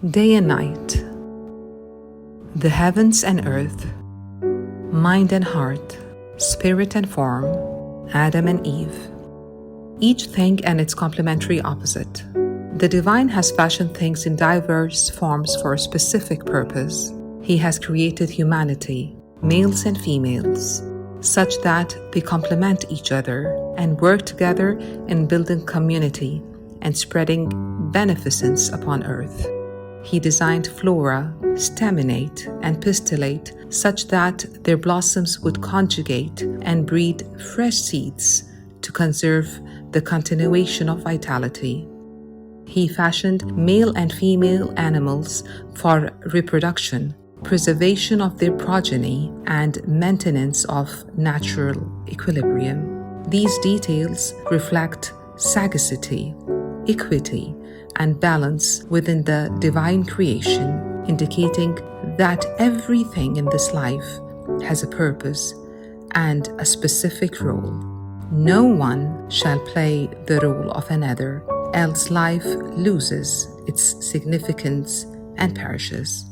Day and night, the heavens and earth, mind and heart, spirit and form, Adam and Eve, each thing and its complementary opposite. The divine has fashioned things in diverse forms for a specific purpose. He has created humanity, males and females, such that they complement each other and work together in building community and spreading beneficence upon earth. He designed flora, staminate, and pistillate such that their blossoms would conjugate and breed fresh seeds to conserve the continuation of vitality. He fashioned male and female animals for reproduction, preservation of their progeny, and maintenance of natural equilibrium. These details reflect sagacity, equity, and balance within the divine creation, indicating that everything in this life has a purpose and a specific role. No one shall play the role of another, else life loses its significance and perishes.